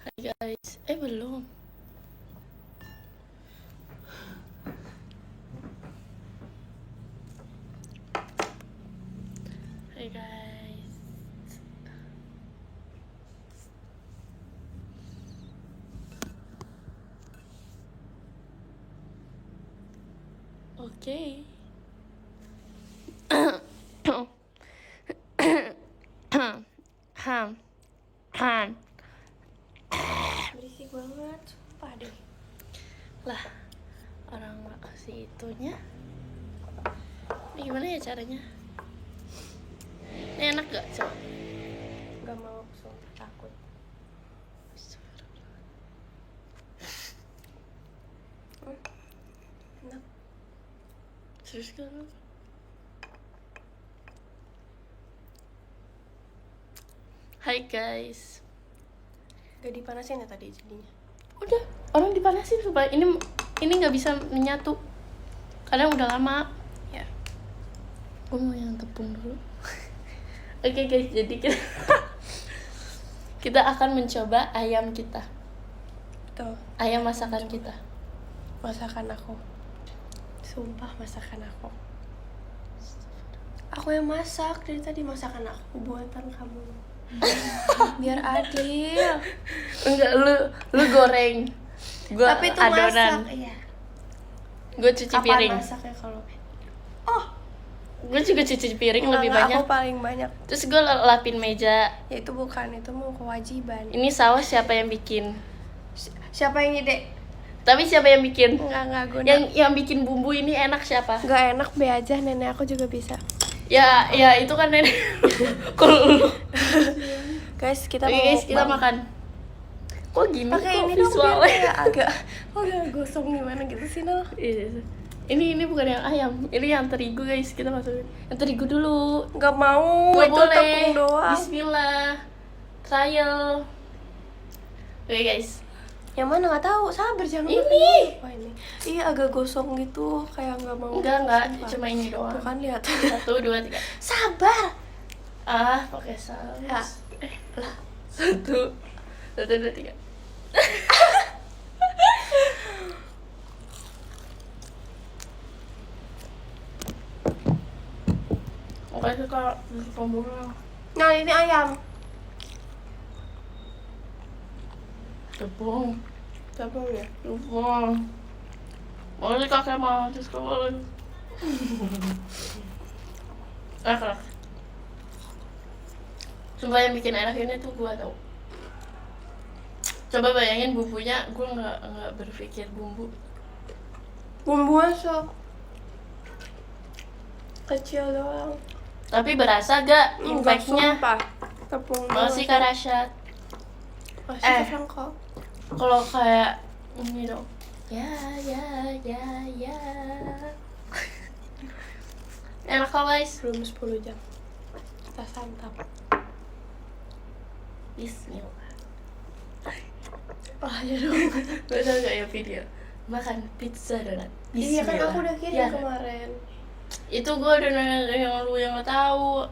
Hai guys, belum. Hai guys. Oke. Berisik banget, sumpah deh. Lah, orang nggak kasih itunya. Ini gimana ya caranya? Ini enak gak? Coba. Gak mau, sumpah takut. Enak. Serius kan? Hai guys. Gak dipanasin ya tadi jadinya? Udah, orang dipanasin supaya ini nggak bisa menyatu. Kadang udah lama. Ya. Gue mau yang tepung dulu. Oke guys, jadi kita akan mencoba ayam kita. Tuh, Ayam masakan kita. masakan aku. Sumpah masakan aku. Aku yang masak dari tadi, masakan aku buatan kamu. Biar adil. Enggak, lu goreng. Gua Tapi itu adonan. masak, iya. Gue cuci Kapan piring. masaknya kalau? Oh, Gue juga cuci piring enggak, lebih enggak, banyak. aku paling banyak. Terus gue lapin meja. Ya itu bukan, itu mau kewajiban. Ini saus siapa yang bikin? Siapa yang ide? Tapi siapa yang bikin? Enggak guna. Yang bikin bumbu ini enak siapa? Enggak enak, be aja, nenek aku juga bisa. Ya itu kan nenek. Kalau lu. Guys, kita Oke mau guys, kita mukbang. makan. Kok gini Pakai kok ini dong biar visualnya? kayak agak gosong gimana gitu sih, Nol. Iya. Ini bukan yang ayam, ini yang terigu guys, kita masukin. Yang terigu dulu. Nggak mau, Nggak itu boleh. tepung doang. Bismillah. Trial. Oke guys. Yang mana nggak tahu, sabar jangan. Ini. Oh ini. Iya agak gosong gitu, kayak nggak mau. Enggak, Sumpah. cuma ini doang. Tuh kan lihat. 1, 2, 3. Sabar. Pakai saus. Ya. Lah. 1, 2, 3. Oke, suka pembunuh. Nah ini ayam. Tepung. Tepung ya. Tepung. Boleh kakek mau, terus kau boleh. Enak. Sumpah yang bikin enak ini tuh gua tau. Coba bayangin bumbunya, gua nggak berpikir bumbu. Bumbu masak. Kecil doang. Tapi berasa gak Enggak, impactnya? sumpah. Tepung Masih doang. Karasyat. Masih kok. Kalau kayak ini dong. Ya. Enak kok guys. Belum 10 jam. Kita santap. Bismillah. Ya dong. Lo tau gak ya video makan pizza donat? Iya kan Bismillah. aku udah kirim Ya. kemarin. Itu gue udah nanya yang lu yang gak tahu.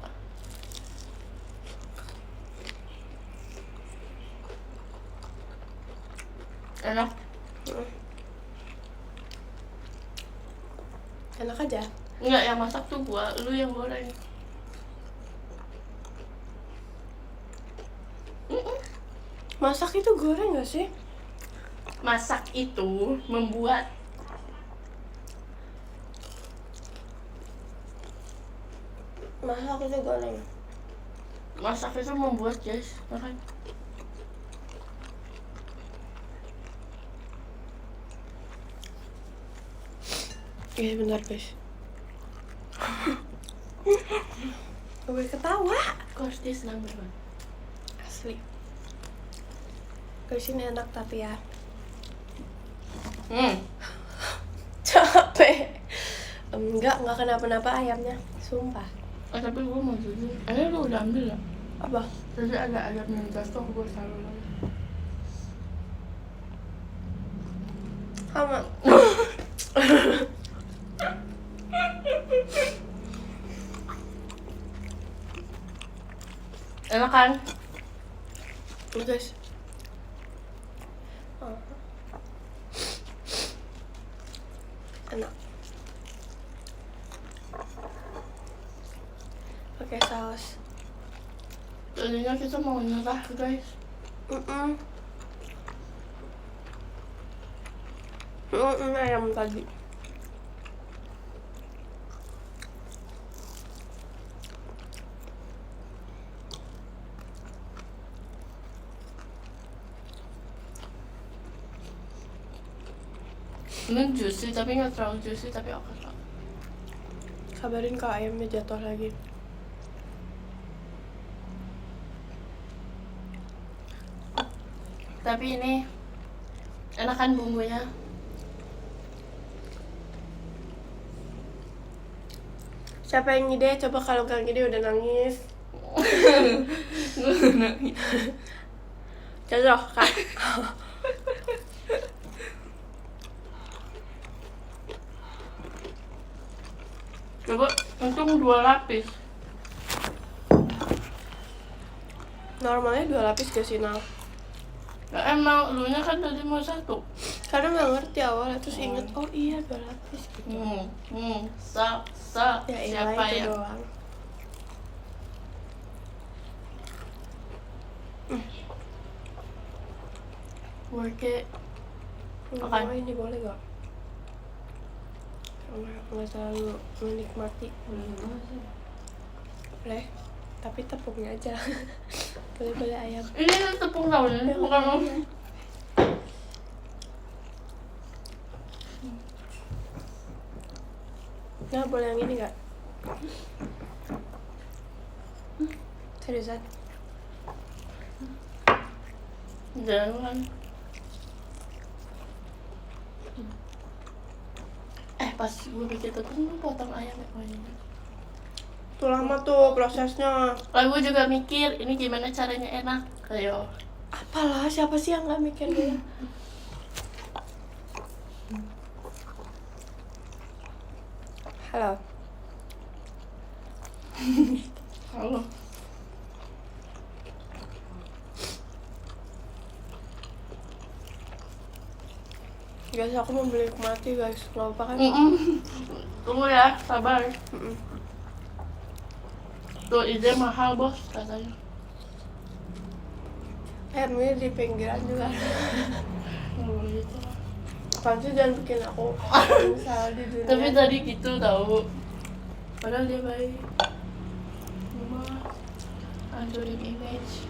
Enak. Enak aja. Enggak, yang masak tuh gua, lu yang goreng. Masak itu goreng gak sih? Masak itu membuat. Masak itu goreng. Masak itu membuat guys, makan. Iya benar guys. Gak boleh ketawa. Kok harus dia senang banget. Asli. Guys ini enak tapi ya. Capek. Enggak kenapa-napa ayamnya. Sumpah. Tapi gua mau jujur. Lu udah ambil ya? Apa? Jadi ada ayam yang jatuh, gua taruh lagi. Sama. Enak kan? Guys. Oh. Enak. Pakai saus. Tadinya kita mau nyerah guys. Ayam tadi. Ini juicy tapi nggak terlalu juicy tapi oke kok. Sabarin kak, ayamnya jatuh lagi. Tapi ini enakan bumbunya. Siapa yang ngide? Coba kalau gak ngide udah nangis. Cocok kak. Coba untung 2 lapis. Normalnya 2 lapis gak sih, Nal? Nah, emang elunya kan tadi mau 1. Karena gak ngerti awalnya, terus inget, oh iya 2 lapis gitu. Ya iyalah Siapa itu ya? doang. Work it. Makan. Oh, ini boleh gak? Nggak terlalu menikmati. Boleh, tapi tepungnya aja. Boleh ayam. Ini tepung tahun ini bukan mau. Nah, boleh yang ini nggak? Seriusan? Jangan. Pas gue bikin tepung, gue potong ayam ya pokoknya. Tuh lama tuh prosesnya. Lalu gue juga mikir, ini gimana caranya enak. Ayo. Apalah, siapa sih yang nggak mikir dulu? Halo. Halo. Guys, aku mau beli mati guys, nggak apa kan? Tunggu ya, sabar. Tuh ide mahal bos katanya. Ayamnya di pinggiran juga. Gitu. Apaan sih, jangan bikin aku salah di dunia. Tapi tadi gitu tahu. Padahal dia baik. Mama hancurin image.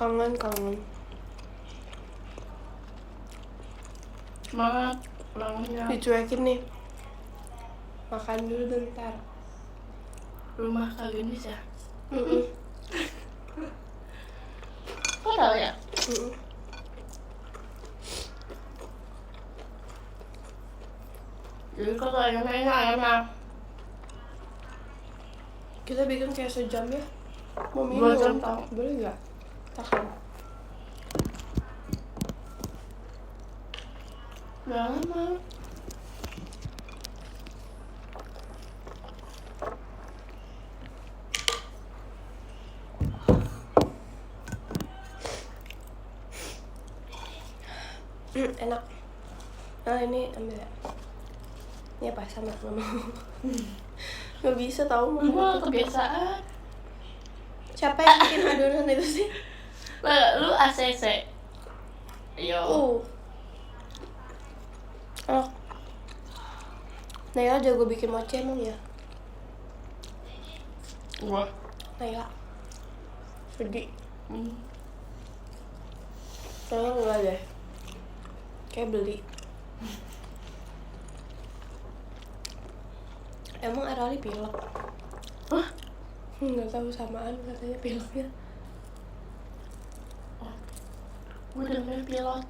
Kangen. Semangat pulangnya. Dicuekin nih. Makan dulu bentar. Rumah Kak Genis ya. Mm-mm. Kok tahu ya? Mm-mm. Jadi kok ayamnya ini ayamnya. Kita bikin kayak sejam ya. Mau 2 minum? jam tau. Boleh nggak? Tahan. Udah lama. Enak. Nah ini ambil ya. Ini apa sama nggak mau? Nggak bisa tahu mau. Gua kebiasaan. Siapa yang bikin adonan itu sih? Lu ACC. Yo. Oh. Naila jago bikin mochi emang ya? Gua. Naila. Sedih. Naila enggak deh. Kayak beli. Emang Arali pilek? Hah? Nggak tahu, samaan katanya pileknya. Gue denger pilot.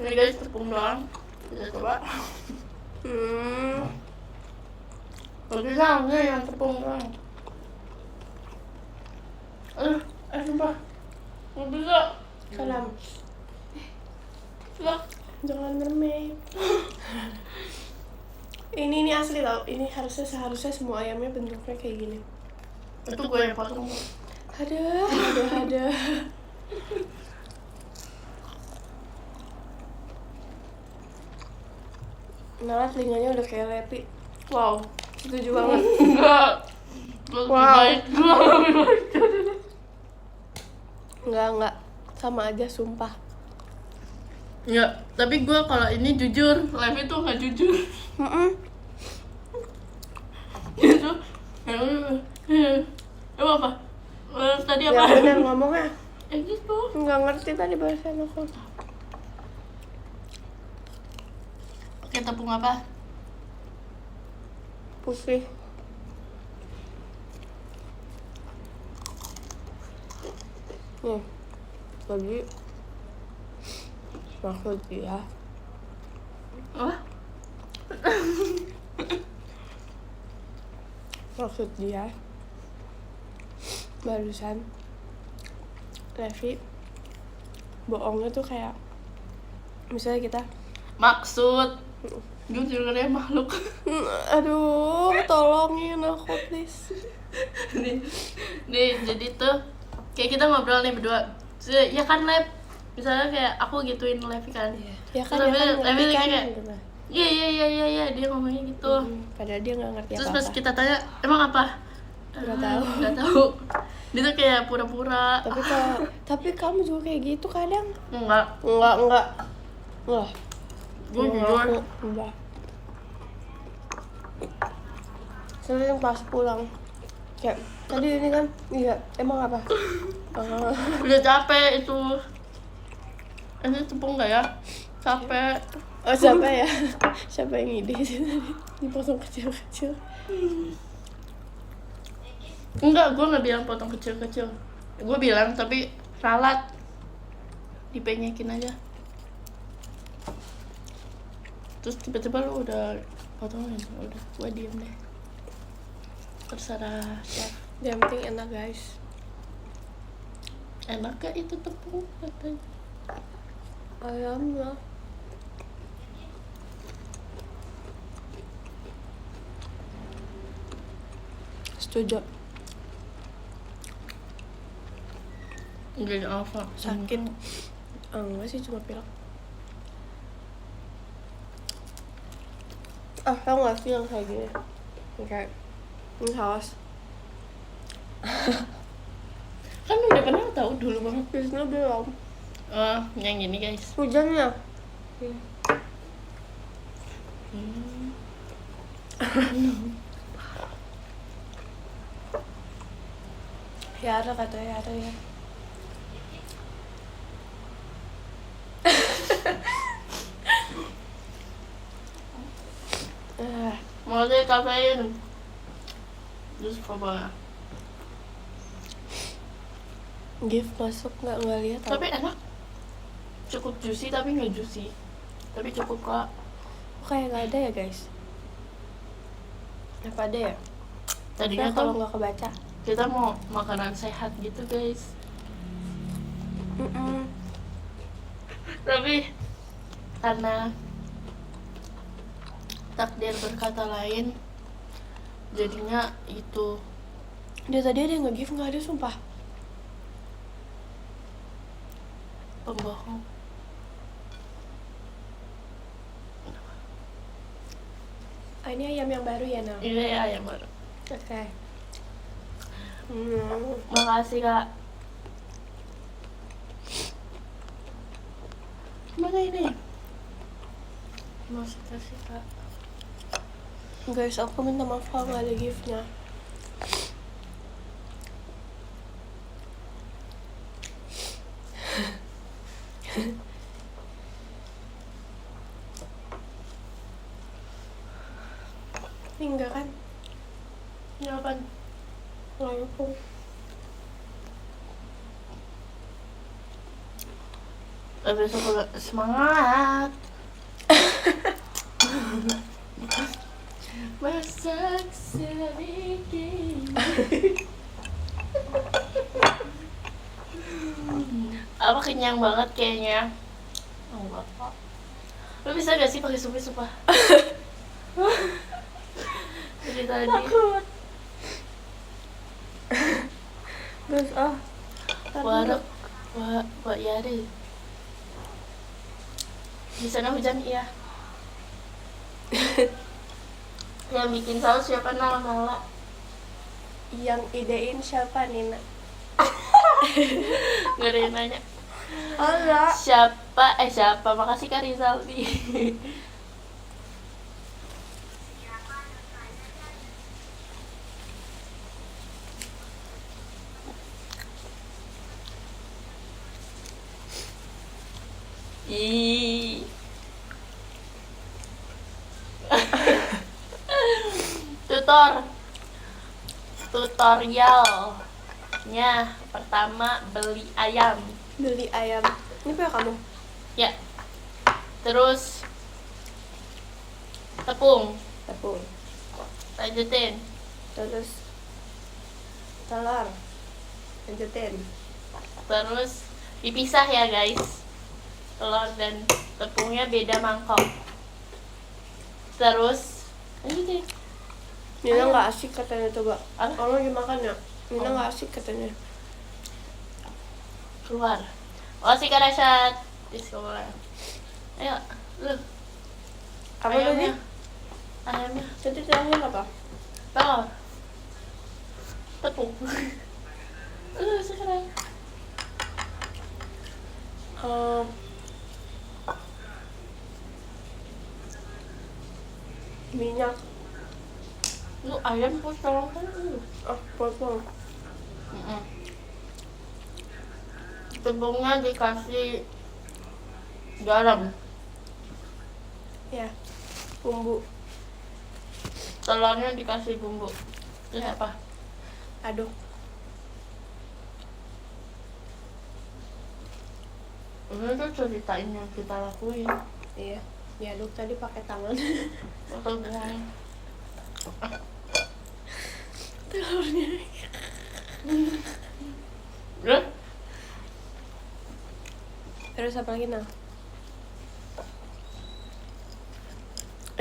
Ini guys tepung doang. Kita coba. Lagi sama yang tepung doang. Sumpah. Nggak bisa. Salam. Sumpah. Jangan mermaid. Ini asli tau. Ini seharusnya semua ayamnya bentuknya kayak gini. Itu gue yang potong. Ada. Nala telinganya udah kayak Lepi. Wow, setuju banget. Enggak. Wow. Gue lebih baik. Enggak. Sama aja, sumpah. Ya, tapi gue kalau ini jujur, Levi tuh nggak jujur. Gitu. Emang apa? Tadi apa? Ya bener ngomongnya. Gitu. Nggak ngerti tadi bahasan aku. Oke, tepung apa? Putih. Nih, tadi maksud dia Apa? maksud dia barusan Levi bohongnya tuh kayak misalnya kita Maksud jujur dia makhluk. aduh tolongin aku please. nih jadi tuh kayak kita ngobrol nih berdua. Ya kan, Lev, misalnya kayak aku gituin Levi kan. Ya kan, Terus ya kan, Levi ngerti kan, kayak gitu. iya dia ngomongnya gitu. Padahal dia nggak ngerti Terus apa-apa. pas kita tanya emang apa, Nggak tahu. nggak tahu. Dia tuh kayak pura-pura. Tapi kamu juga kayak gitu kadang. Enggak, Enggak. gue jujur. Enggak. Sering pas pulang kayak tadi ini kan, iya emang apa? Udah capek itu. Ini tepung nggak ya? Capek. Oh siapa ya? Siapa yang ide sih tadi? Dipotong kecil-kecil. Enggak, gue nggak bilang potong kecil-kecil. Gue bilang tapi ralat, dipenyekin aja. Terus tiba-tiba lu udah potongin, udah gue diem deh. Terserah chef. Yang penting enak guys. Enak gak itu tepung katanya? Ayamnya. Setuju. Enggak apa. Sakit. Enggak sih, cuma pilek. Tau gak sih yang kayak gini? Kayak ini saus. Kan udah pernah tahu dulu banget. Biasanya belum. Oh, yang gini guys. Hujannya. Ya ada katanya ada ya. Mau deh kafein. Terus apa? Gift masuk nggak lihat. Tapi enak. Cukup juicy tapi nggak juicy. Tapi cukup kok. Kayak nggak ada ya guys. Apa ada ya? Tadinya Kalau tuh nggak kebaca. kita mau makanan sehat gitu guys. Tapi karena takdir berkata lain, jadinya itu. Dia tadi ada yang nge-gift nggak ada sumpah. Pembohong. Ini ayam yang baru ya Nal? Ini ya yang baru. Oke. Makasih kak. Mana ini? Masih kasih kak. Guys, aku minta maaf kalau nggak ada giftnya. Enggak kan? Ini apaan? Langsung. Besok semangat. Masak sedikit. Apa kenyang banget kayaknya. Enggak kok. Lo bisa gak sih pakai sumpah? Dari tadi. Takut. Terus Warak, wah ya deh. Di sana hujan iya. Yang bikin saus siapa Nala? yang idein siapa Nina? Gak ada yang nanya. Enggak. Siapa? Makasih Kak Rizaldi. Ih. Tutorialnya pertama beli ayam. Beli ayam. Ini punya kamu? Ya. Terus tepung. Lanjutin. Terus telur. Lanjutin. Terus dipisah ya guys. Telur dan tepungnya beda mangkok. Terus lanjutin. Nina nggak asik katanya, coba. Apa? Kamu lagi makan ya? Nina Oh. nggak asik katanya. Keluar. Oh si Karashat di sekolah. Ayo, lu. Apa tadi? Ayamnya. Tadi terakhir apa? Telur. Tepung. Lu sekarang. Minyak. Lu ayam potong kan lu. Potong. Tepungnya dikasih garam. Ya. Bumbu. Telurnya dikasih bumbu. Terus apa? Aduk. Ini tuh ceritain yang kita lakuin. Iya. Diaduk tadi pakai tangan. Atau buang. Telurnya. Ya? Terus apa lagi nah?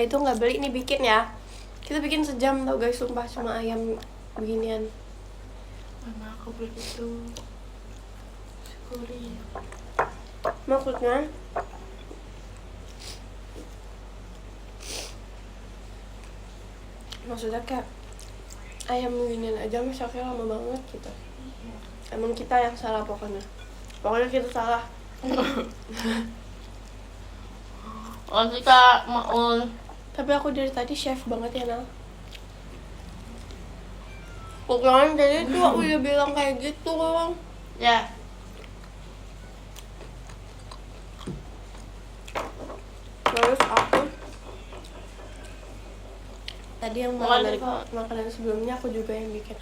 Itu nggak beli nih, bikin ya. Kita bikin sejam tau guys, sumpah, cuma ayam beginian. Mana aku begitu syukuri. Maksudnya kayak ayam beginian aja masaknya lama banget gitu. Emang kita yang salah pokoknya kita salah. Oh sih Kak Maul. Tapi aku dari tadi chef banget ya Nal. Pokoknya dari itu aku udah bilang kayak gitu. Ya. Terus aku tadi yang Makasih, makanan sebelumnya aku juga yang bikin,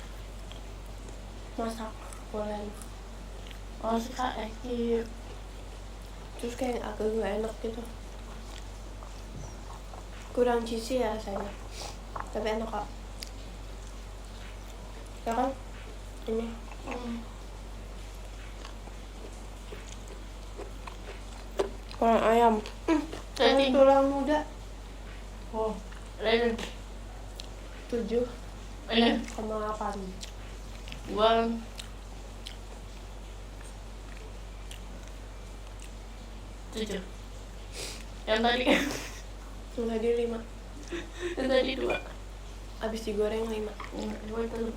masak polen. Oh sih Kak Eki. Terus kayak agak gak enak gitu, kurang cheesy ya rasanya, tapi enak kok ya kan. Ini polen ayam. Jadi Tulang muda. oh, lain 7,8. ini gua tujuh. Yang tadi kan? Yang tadi 5. Yang tadi 2. Abis digoreng 5. Gua itu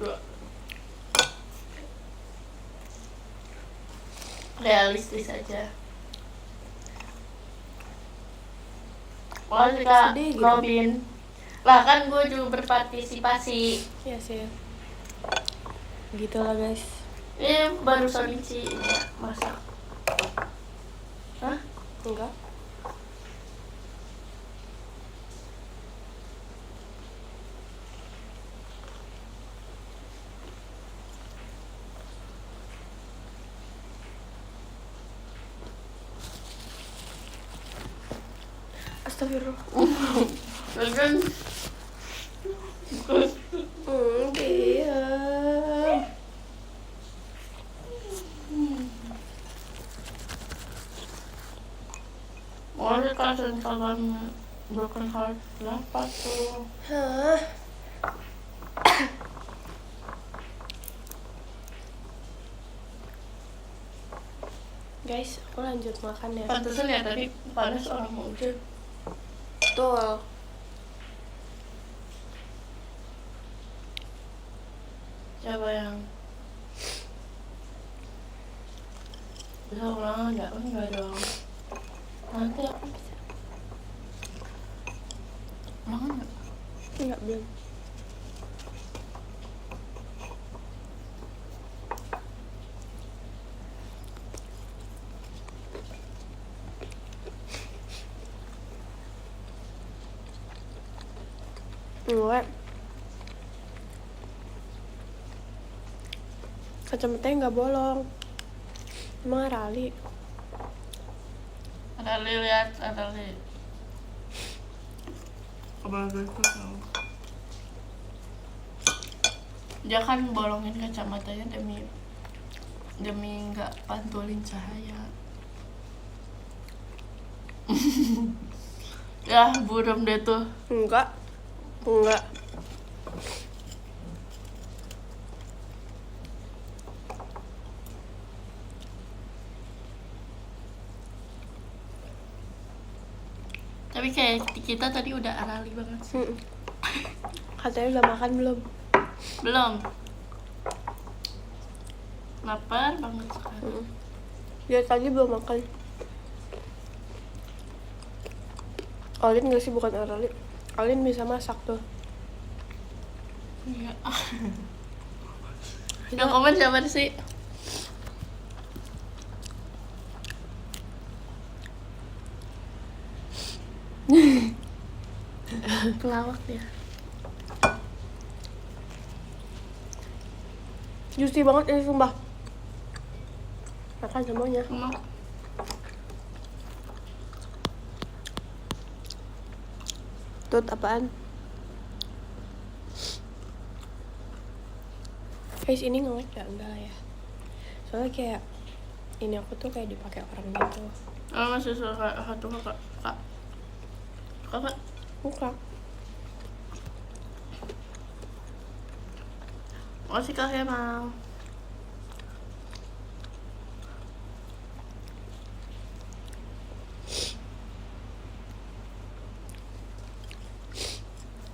2. Realistis aja. Oh sih Kak Sedih gitu. Robin. Lah kan gue juga berpartisipasi. Iya sih, gitu lah guys. Ini barusan si ini ya, masak. Hah? Enggak. Astagfirullah. Lagian Diam. Oh, dia kasih Instagram Broken Heart kenapa tuh? Hah? Guys, aku lanjut makan ya. Pantesan ya tadi panas orang mau hujan. Betul. Siapa yang bisa ulangan nggak? Enggak dong. Nanti aku bisa. Ulangan nggak? Enggak, belum. Enggak. Kacamatanya nggak bolong. Emang rali. Ada lihat, ada lihat. Kebagus tahu. Dia kan bolongin kacamatanya demi nggak pantulin cahaya. Ya buram deh tuh. Enggak. Tapi kayak kita tadi udah arali banget sih. Katanya udah makan belum? Belum. Lapar banget sekarang. Dia tadi belum makan. Alin nggak sih, bukan Arali. Alin bisa masak tuh. Iya. Yang komen siapa sih? Pelawak dia. Juicy banget ini sumpah. Makan semuanya. Emang Tut apaan? Guys, ini nge-lag ya? Enggak lah ya. Soalnya kayak ini aku tuh kayak dipakai orang gitu. masih suka satu kakak. Kakak. Bukan. Makasih Kak Kemal.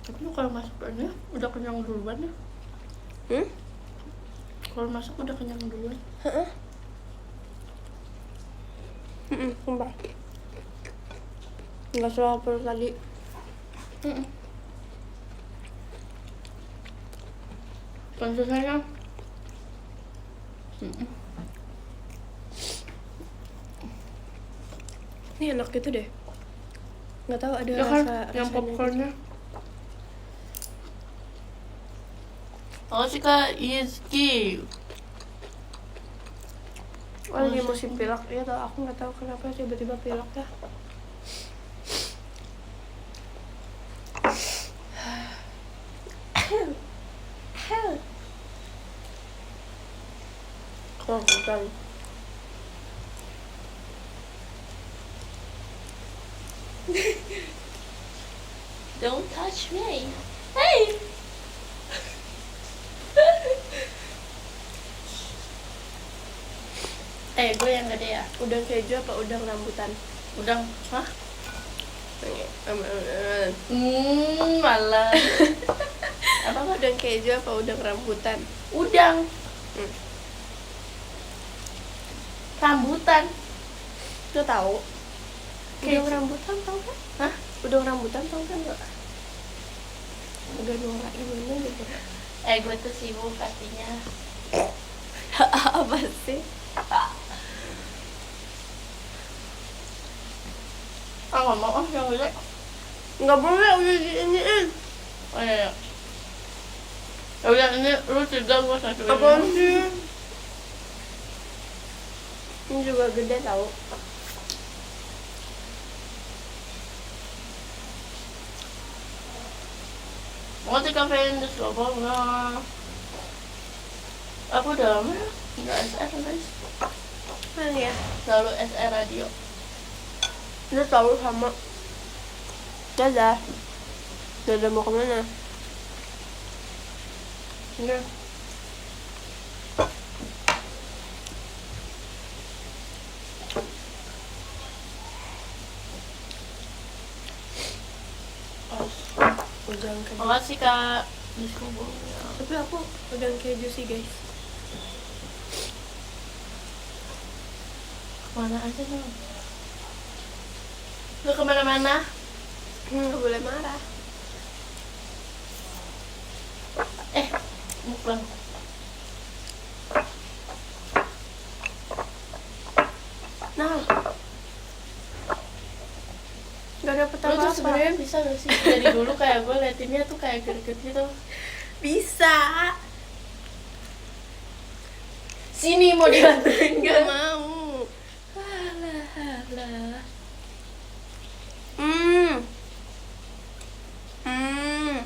Tapi lu kalau masuk aja udah kenyang duluan ya. Kalau masuk udah kenyang duluan. Sumpah. Enggak selalu perut tadi. Pantasnya. Ini enak gitu deh. Nggak tahu ada Ya kan, rasa yang rasanya popcornnya. gitu. Oh sih Kak Izki. Oh, lagi musim pilek ya, tau aku nggak tahu kenapa tiba-tiba pilek ya. Oh, bukan. Don't touch me. Hey. Gue yang gede ya. Udang keju apa udang rambutan? Udang, hah? Aman. Malah. Apa udang keju apa udang rambutan? Udang. Rambutan. Lo tahu? Udang Keju. rambutan tahu kan? Hah? Udang rambutan tahu kan nggak? Udah norak gimana gitu? Gue tuh sibuk pastinya. Apa sih? Nggak mau yang gede. Nggak boleh, udah diiniin. Oh iya. Ya udah ini lu 3, gue 1. Apaan sih? Ini juga gede tau. Mau sih kafein di Surabaya. Aku udah lama ya nggak SR guys. Mana ya? Selalu SR radio. Udah tahu sama. Dadah. Dadah mau kemana? Iya. Pegang keju. Makasih Kak. Diskubungnya. Tapi aku pegang keju sih guys. Kemana aja dong? Lu kemana-mana? Nggak boleh marah. Mukbang. Nah. Gak dapet Lu tuh apa-apa. sebenarnya bisa gak sih? Dari dulu kayak gue liatinnya tuh kayak greget gitu. Bisa. Sini mau dibantuin Gak gak? mau. Alah.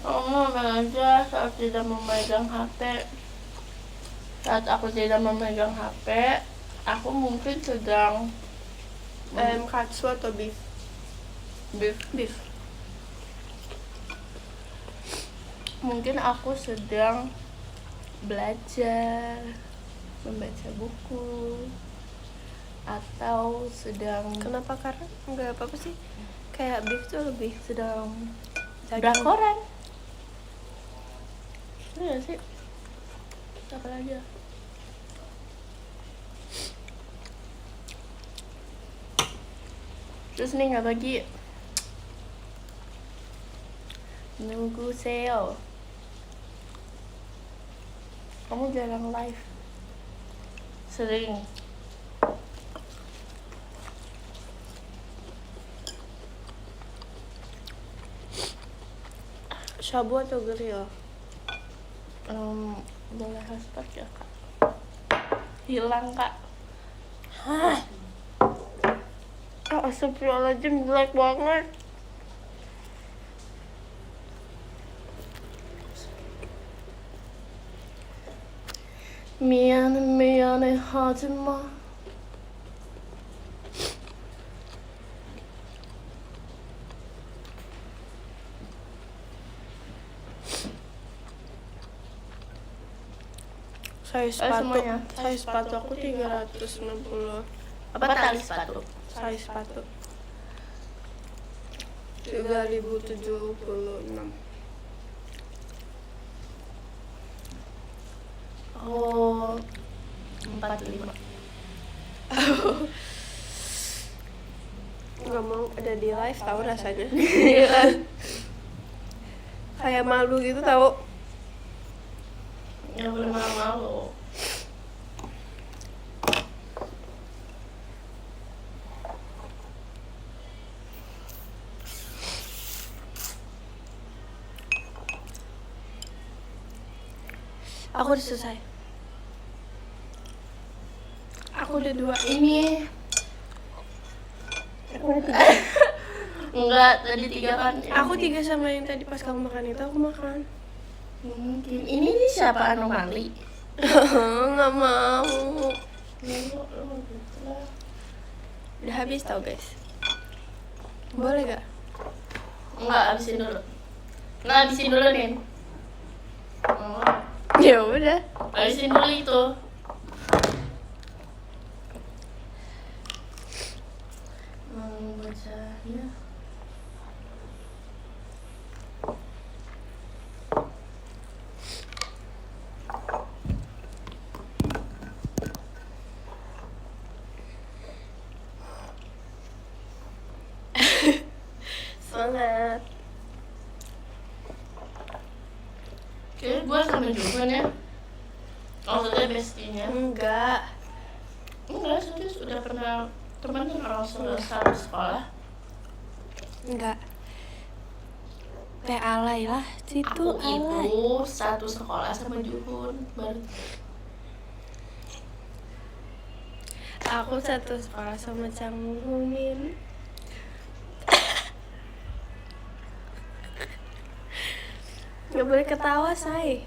Oh, aja saat tidak memegang HP. Saat aku tidak memegang HP, aku mungkin sedang Katsu atau beef? beef. Mungkin aku sedang belajar, membaca buku, atau sedang Kenapa? Karena nggak apa-apa sih. Kayak beef tuh lebih sedang daging. drakoran. Iya sih. Apa lagi ya? Terus nih nggak lagi nunggu sale. Kamu jarang live. Sering. Shabu atau grill? Boleh hotspot ya Kak? Hilang Kak. Hah? Astagfirullahaladzim, jelek banget. 미안해 하지마. Size sepatu. semuanya. Size sepatu aku 360. Apa tali sepatu? Size sepatu 3076. Oh, 45. Nggak mau ada di live, tahu rasanya. Iya kan? Kayak malu gitu tahu. Nggak boleh malu-malu. Aku udah selesai. Aku udah 2. Ini Aku udah 3. enggak, tadi 3 kan. Aku 3 sama yang tadi pas kamu makan itu aku makan. Mungkin ini nih siapa anomali? Nggak mau. Udah habis tau guys. Boleh gak? Enggak, habisin dulu. Enggak, habisin dulu nih. Oh, Ya udah. habisin dulu itu. Bacanya. Semangat. Kayaknya gue sama Juhan ya. Maksudnya bestinya. Enggak. Enggak, serius udah pernah teman orang satu sekolah. Enggak. Teh alay lah. Situ Aku alay. itu satu sekolah sama Juhun baru. Aku satu sekolah sama Cang Mumin. Gak boleh ketawa, say.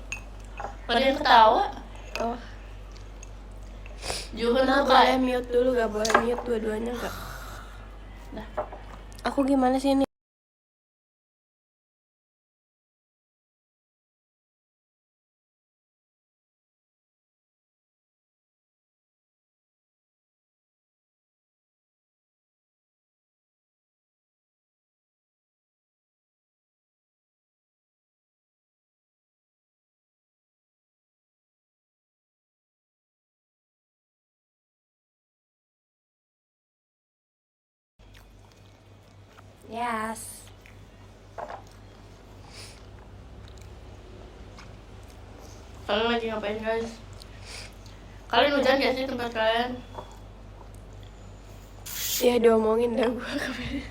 Pada yang ketawa. Oh, Juhun nggak tuh boleh kayak mute dulu, gak boleh mute dua-duanya gak. Dah. aku gimana sih ini? Yes. Kalian lagi ngapain guys? Kalian hujan gak sih tempat kalian? Ya diomongin dah gue kemarin.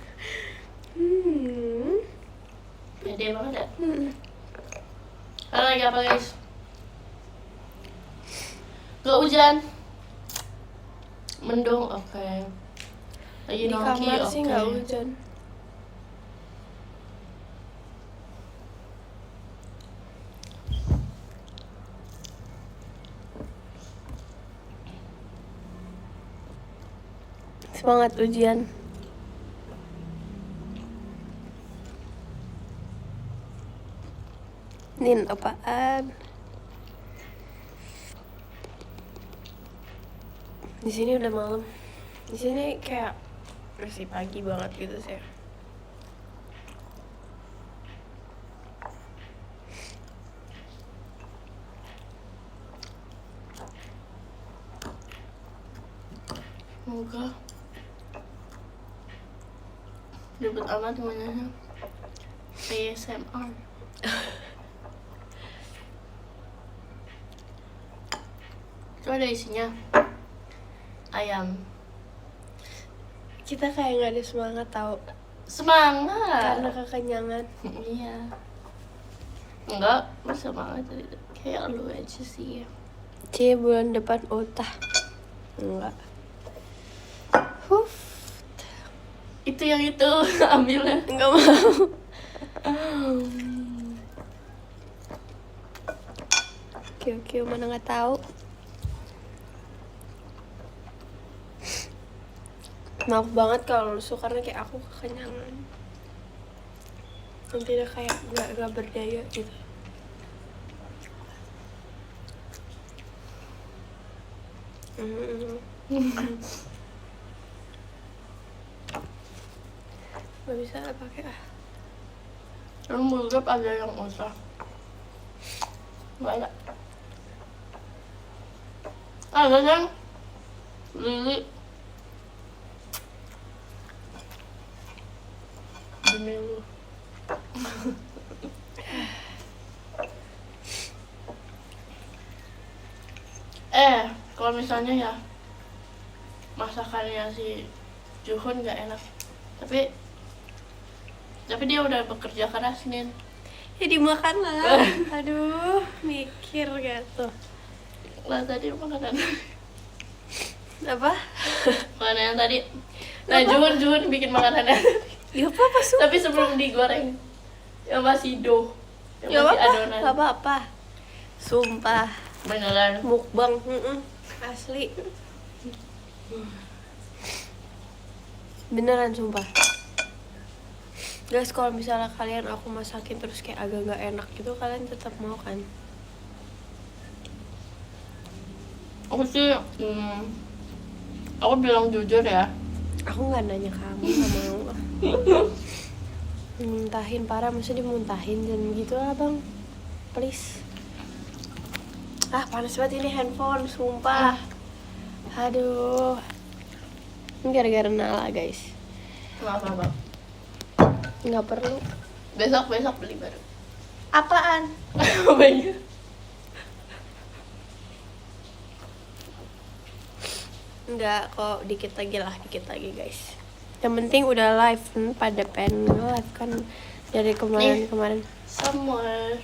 Pede banget ya? Kalian lagi apa guys? Gak hujan? Mendung, oke. Lagi Di nongki, kamar oke. sih nggak hujan. Semangat ujian. Nin apaan? Di sini udah malam. Di sini kayak masih pagi banget gitu sih. Semoga ribet amat namanya ASMR. Itu ada isinya ayam. Kita kayak nggak ada semangat tau. Semangat. Karena kekenyangan. Iya. Enggak, semangat tadi. Kayak lu aja sih. Cie bulan depan utah. Enggak. Itu yang itu ambilnya. Enggak mau. Oke, mana nggak tahu. Maaf banget kalau lu suka karena kayak aku kekenyangan. Nanti udah kayak nggak berdaya gitu. Gak bisa pakai Lu mulutnya ada yang usah. Nggak ada. Ada yang Lili. Demi lu. Kalau misalnya ya masakannya si Juhun gak enak, tapi dia udah bekerja keras nih. ya dimakan lah. Aduh, mikir gitu. Lah tadi makanan Apa? makanan yang tadi. Nah, Juhun bikin makanannya. Ya apa sih? Tapi sebelum digoreng, yang masih dough, Ya yang masih apa? adonan. Gak apa-apa. Sumpah. Beneran. Mukbang. Asli. Beneran sumpah. Guys, kalau misalnya kalian aku masakin terus kayak agak nggak enak gitu, kalian tetap mau kan? Aku sih, aku bilang jujur ya. Aku nggak nanya kamu, nggak mau. Muntahin parah, maksudnya dimuntahin dan gitu lah bang. Please. Panas banget ini handphone, sumpah. Aduh. Ini gara-gara Nala guys. Maaf. Nggak perlu. Besok beli baru. Apaan? Banyak. Enggak, kok dikit lagi guys. Yang penting udah live, pada pengen live kan dari kemarin. Somewhere.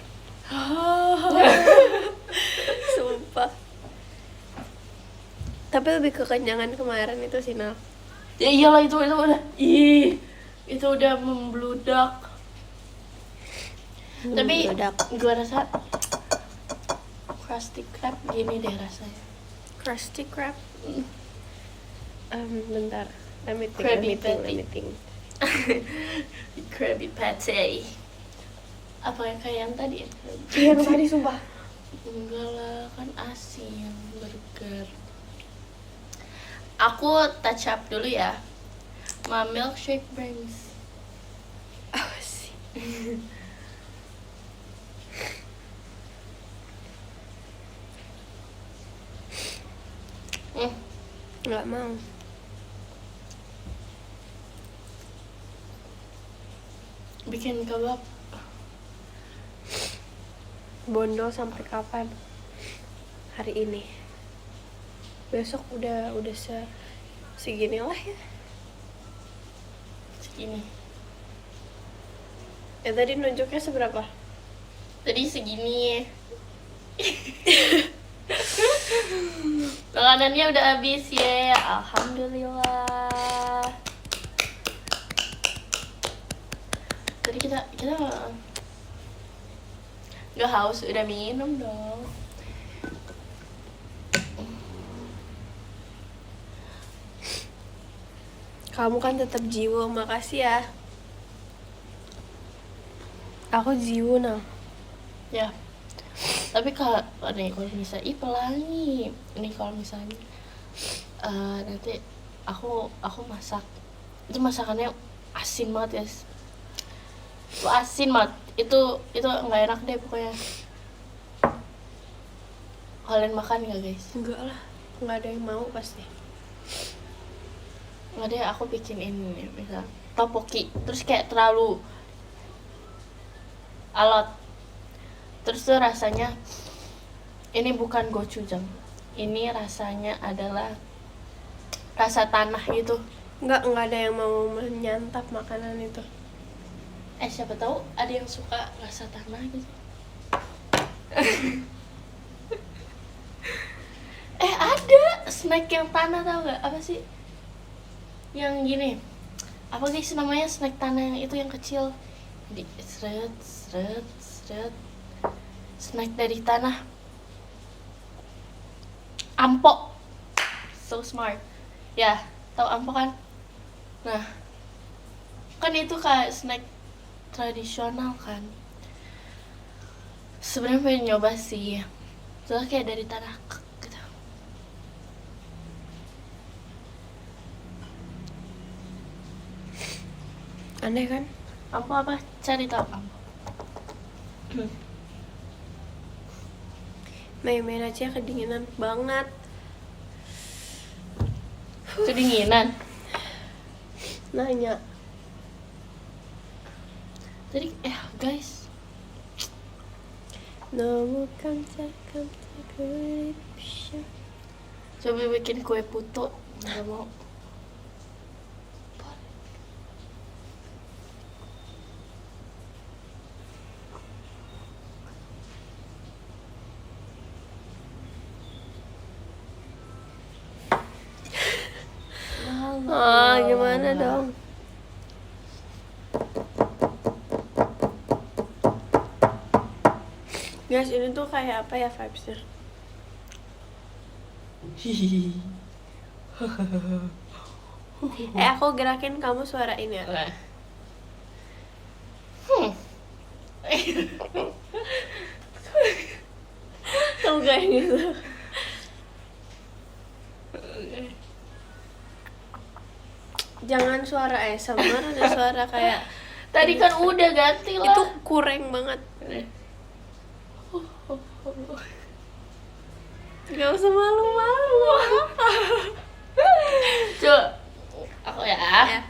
Sumpah. Tapi lebih kekenyangan kemarin itu sih Nal. Ya iyalah itu udah. Itu udah membludak. Tapi gua rasa Krusty Krab gini deh rasanya. Krusty Krab. Bentar. Let me Krabby think. Krabby Patty. Apa yang kayak yang tadi ya? Yang tadi sumpah. Enggak lah, kan asin burger. Aku touch up dulu ya. My milkshake brings. Apa sih? Nggak mau. Bikin kebab. Bondo sampai kapan? Hari ini. Besok udah segini lah ya. Segini. Tadi nunjuknya seberapa? Tadi segini. Makanannya udah habis ya. Alhamdulillah. Tadi kita nggak haus, udah minum dong. Kamu kan tetap jiwo, makasih ya. Aku jiwo nah. Ya. Tapi kalau misalnya pelangi. Ini kalau misalnya nanti aku masak. Itu masakannya asin banget ya. Itu asin banget. Itu nggak enak deh pokoknya. Kalian makan nggak guys? Enggak lah, nggak ada yang mau pasti. Nggak deh, aku bikin ini misal topoki terus kayak terlalu alot, terus tuh rasanya ini bukan gochujang, ini rasanya adalah rasa tanah gitu. Nggak ada yang mau menyantap makanan itu. Siapa tahu ada yang suka rasa tanah gitu. Ada snack yang tanah, tau nggak apa sih yang gini, apa guys namanya, snack tanah yang itu yang kecil, di seret snack dari tanah. Ampok, so smart ya, tahu ampok kan? Nah kan itu kayak snack tradisional kan, sebenarnya pengen nyoba sih, soalnya kayak dari tanah gitu. Aneh kan? Apa cari tahu kamu. Main-main aja kedinginan banget. Kedinginan Nanya. tadi guys, No kamsa kuripsha. coba bikin kue putu, nggak mau. Gimana dong? Guys, ini tuh kayak apa ya vibesnya? Aku gerakin, kamu suarain ya. Kamu kayak gitu. Jangan suara ASMR, ada suara kayak Tadi kan udah ganti lah. itu kurang banget. Gak usah malu-malu. Coba aku ya. Ya.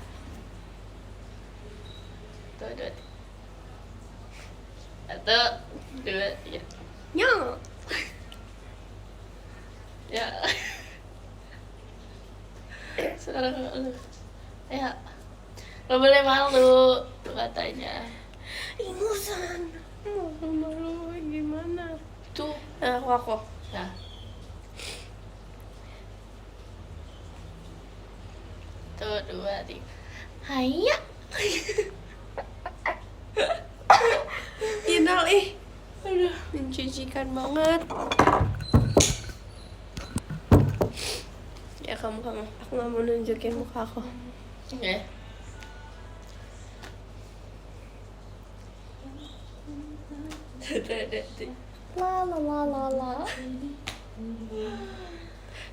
Satu, dua, tiga. Nyong. Ya. Sekarang lu. Ya. Gak boleh malu katanya. Ingusan. Malu-malu gimana? Tuh. Aku. Ya. Tuh, dua, tiga. Hayya. Inal aduh, menjijikan banget. Ya kamu, aku nggak mau nunjukin muka aku. Oke. La la la la la.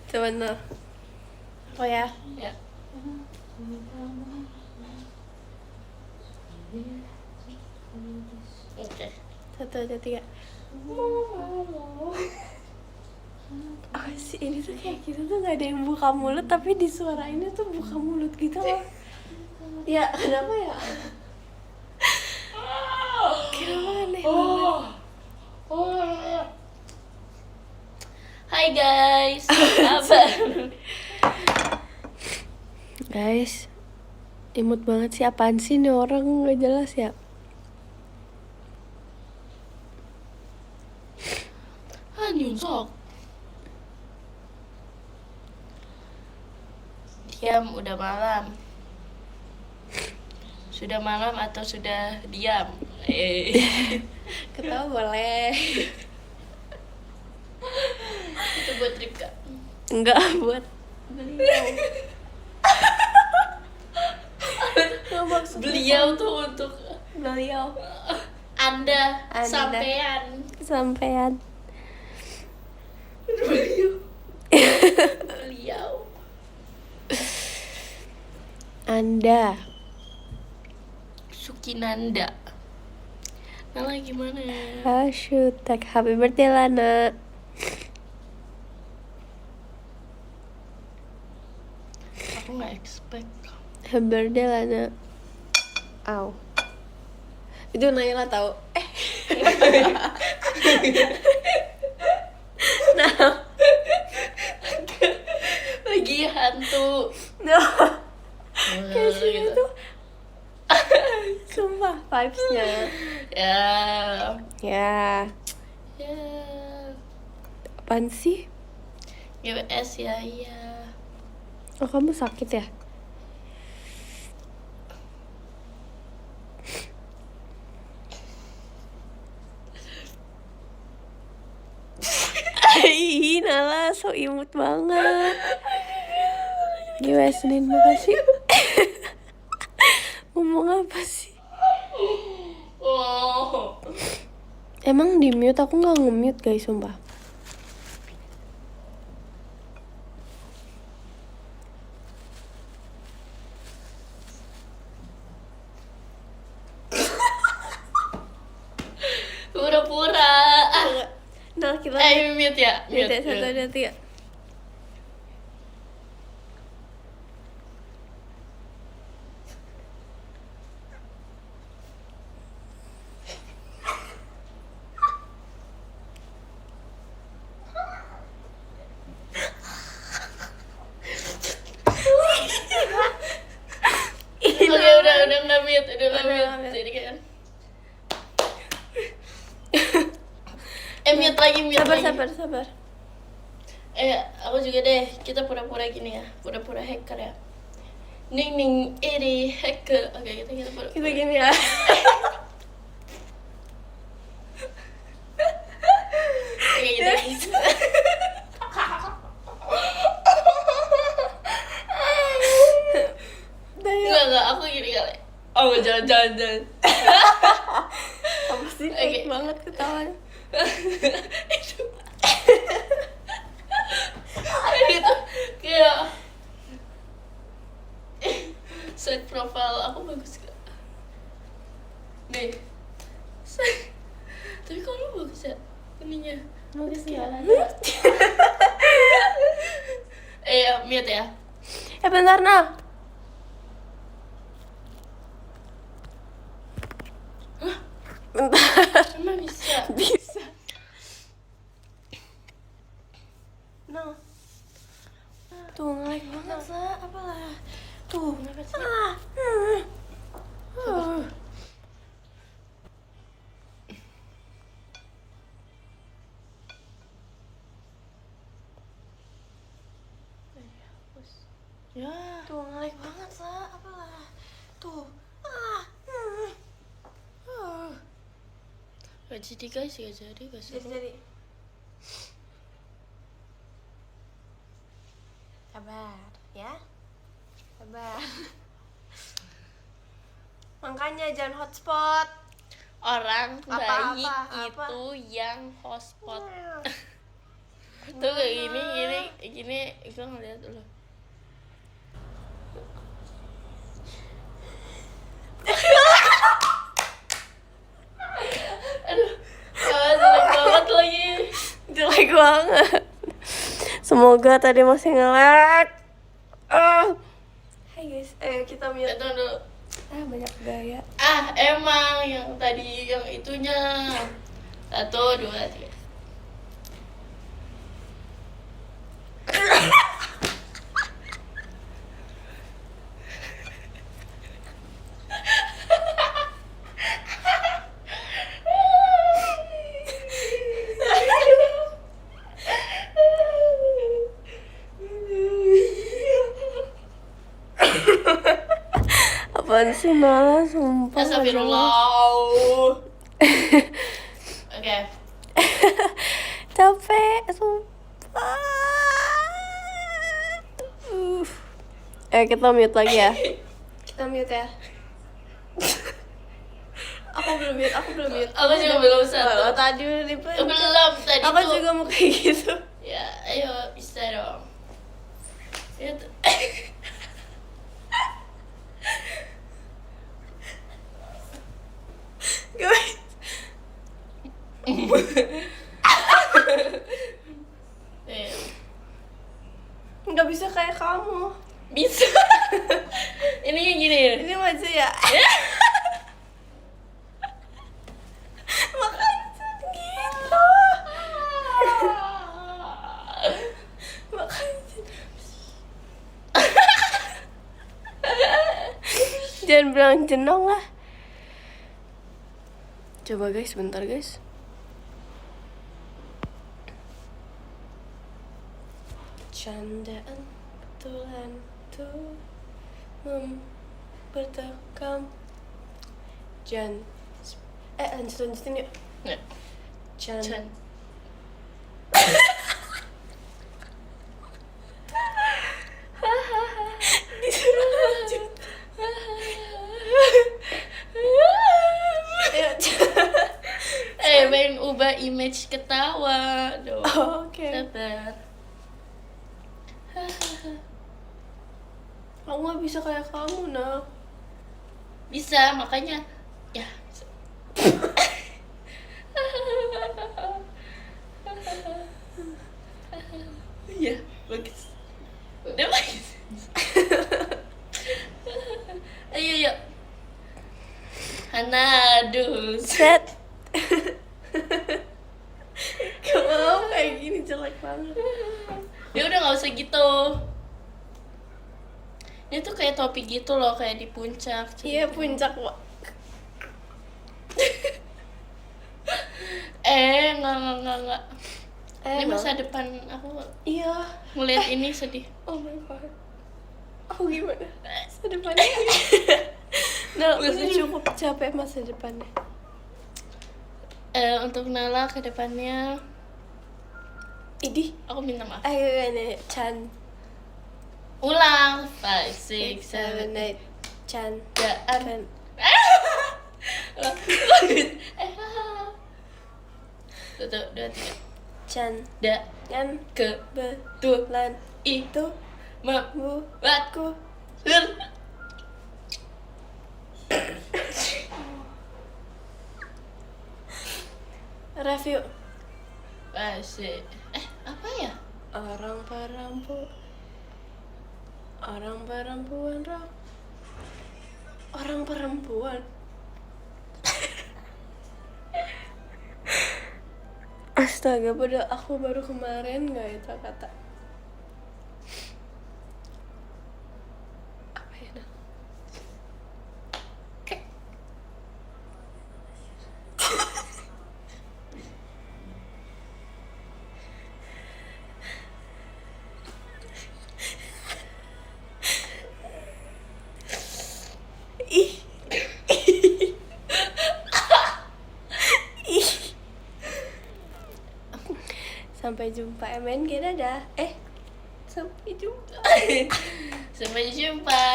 Coba no. Oh ya. Ya. Oke. 1, 2, 3. Oh sih, ini tuh kayak gitu tuh gak ada yang buka mulut, tapi di suara ini tuh buka mulut gitu loh. Ya, kenapa ya? Kenapa aneh banget. Hai guys, apa kabar? Guys, imut banget sih, apaan sih nih orang, gak jelas ya. Nyungsok. Diam, udah malam. Sudah malam atau sudah diam? Ketawa boleh. Itu buat Ripka. Enggak, buat beliau. Nggak maksud Beliau tuh untuk beliau. Anda. Anda. Sampean. Sampean. Beliau. Anda. Sukinanda. Nala gimana? Hashtag happy birthday Lana. Aku nggak expect. Happy birthday Lana. Aw. Itu Naila tahu. Nah, Lagi hantu. kayak sini Gitu. tuh. Sumpah vibes-nya. Ya. Ya, Ya. apaan sih? GWS ya, iya. Oh, kamu sakit ya? Ih, Nala so imut banget. Gimana Senin, makasih. Ngomong apa sih? Oh. Emang di mute? Aku nggak nge-mute guys, sumpah. Pura-pura. Nah, kita Mute ya. mute 1, 2, 3. Oke, udah nggak mute, udah nggak Udah mute. nggak mute. Jadi kan. Mute lagi, mute lagi. Sabar. Aku juga deh. Kita pura-pura gini ya, pura-pura hacker ya. Ning ini hacker. Oke, kita pura. Kita gini ya. Oke, gitu. Enggak, aku gini kali. Oh, jangan. Apa sih? Oke. Fake banget ketawanya. Itu kayak side profile aku bagus gak? Nih. Tapi kalau bagus ya ininya. Bagus ya. Mute ya. Bentar, Nal. Bentar. Emang bisa. Bisa. No. Tuh, nge-lag banget lah. Apalah. Tuh. Kenapa sih? Ya. Tuh, nge-lag banget lah. Apalah. Tuh. Gak jadi guys, gak jadi. Jadi. Sabar, ya. Sabar. Makanya jangan hotspot. orang Apa, baik apa? itu yang hotspot. Tuh kayak gini gue ngeliat dulu. Aduh, jelek banget lagi. Jelek banget. Semoga tadi masih nge-lag. Hai guys, ayo kita mute. Itu dulu. Banyak gaya. Emang yang tadi yang itunya. 1, 2, 3. Apaan sih Nala, sumpah. Astagfirullah. Oke. Capek, sumpah. Kita mute lagi ya. Kita mute ya. Aku belum mute. Aku juga belum satu. Tadi udah dipencet. Belum tadi Aku tuh. juga mau kayak gitu. Ya, ayo bisa dong. Itu. Guys. Nggak bisa kayak kamu. Bisa. Ini yang gini. Ini maju ya. Makanya gitu. Makanya. Jangan bilang jenong lah. Coba guys, bentar guys. Candaan betulan tuh mempertekam. Lanjutin yuk. Ya. Chan. Disuruh lanjut. Pengen ubah image ketawa dong. Oke. Sabar. Aku nggak bisa kayak kamu, nah. Bisa, makanya ya bisa. Iya, bagus. Udah bagus. Ayo. Hana, aduh. Set. Kalau kayak gini jelek banget. Ya udah nggak usah gitu. Ini tuh kayak topi gitu loh, kayak di puncak. Iya, puncak, Wak. Enggak. Ini emang? masa depan aku Iya. ngeliat ini sedih. Oh my god. Aku gimana? Masa depannya. Nah, udah cukup capek masa depannya. Untuk Nala ke depannya Idih. aku minta maaf. Ayo ini Chan. Ulang 5, 6, 7, 8 Chan. Daan. Tuh, 2, 3. Chan. Kan Ke betulan itu bu buatku. review Asik. Apa ya? orang perempuan rock. Orang perempuan. Astaga, padahal aku baru kemarin nggak itu kata. Apa ya? Nah? Ih. Ih. Sampai jumpa MNG, dadah. Sampai jumpa. Sampai jumpa.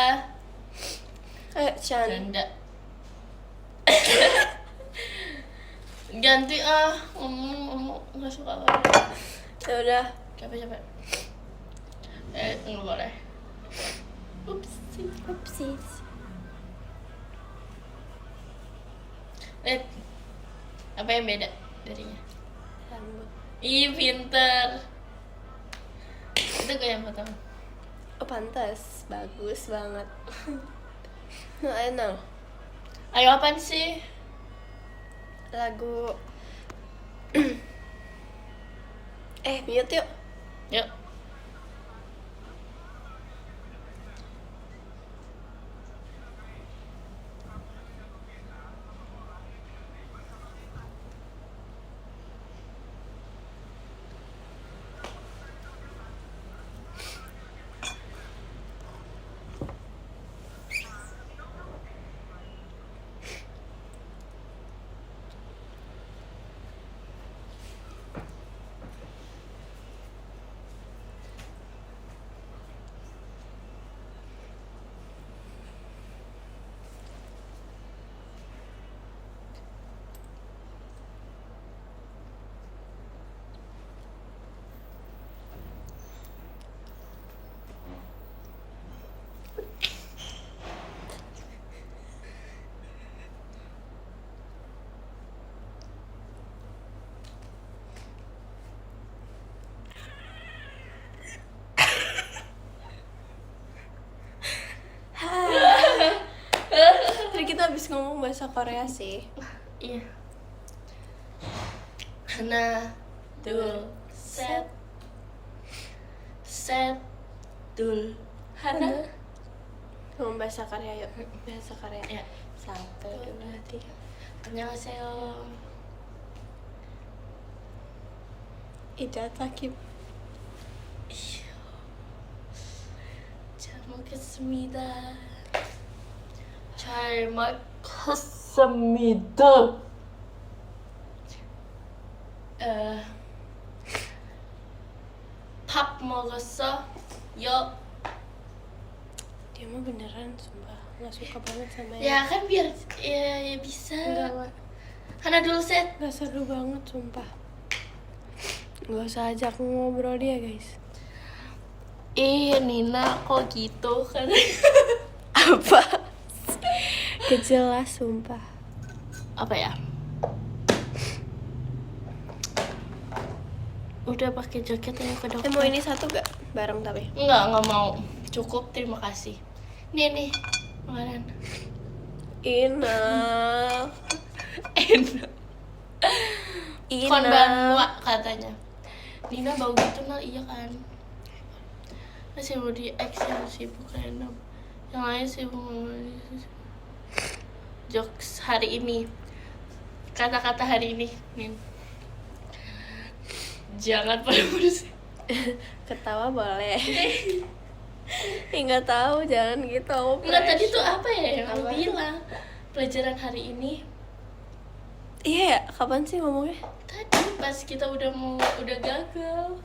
Chan. Canda. ganti ngomong nggak suka lagi. Ya udah. Capek. Nggak boleh. Upsis. Apa yang beda darinya? Rambut. Ih, pinter. Itu gue yang pertama. Oh pantas, bagus banget. Nah, enak. Ayo apaan sih? Lagu. Mute yuk. Yuk. Tadi kita habis ngomong bahasa Korea sih. Iya. Hana, dul, set, dul, Hana. Ngomong bahasa Korea yuk. Bahasa Korea. Ya. 1, 2, 3. 안녕하세요. Ida Takib. 잘 먹겠습니다. 잘 먹겠습니다. 밥 먹었어? 요. Dia mah beneran sumpah nggak suka banget sama Ya kan biar ya bisa. Enggak. Hana dulu set. Nggak seru banget sumpah. Nggak usah ajak ngobrol dia guys. Nina kok gitu kan? Apa? Kejelas sumpah. Apa ya? Udah pakai jaket aja ke dokter. Mau ini satu gak? Bareng tapi. Nggak mau. Cukup, terima kasih. Nih, makanan. Enak. Enak. Enak. Konbanwa katanya. Nina bau gitu nal, iya kan? Masih mau di X yang sibuk random. Yang lain sibuk jokes hari ini. Kata-kata hari ini, Nin. Jangan pada bersih. Ketawa boleh. Nggak tahu, jangan gitu. Aku Enggak, tadi fresh. tuh apa ya yang lu Apa? bilang? Pelajaran hari ini. Iya ya, kapan sih ngomongnya? Tadi pas kita udah gagal.